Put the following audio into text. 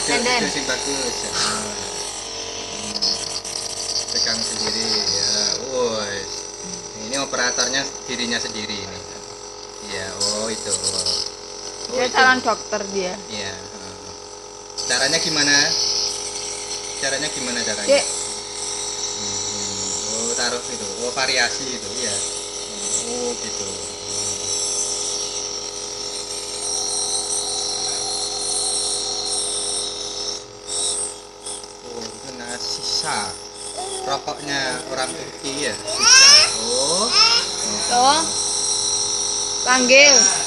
video sing bagus ya. Pegang sendiri ya. Woi, ini operatornya dirinya sendiri ini ya. Oh itu Dia calon dokter dia. iya. Caranya gimana caranya Dek. Oh taruh itu, oh variasi itu ya. Oh gitu. Oh itu sisa rokoknya orang Turki ya, sisa. Oh Tuh. Panggil.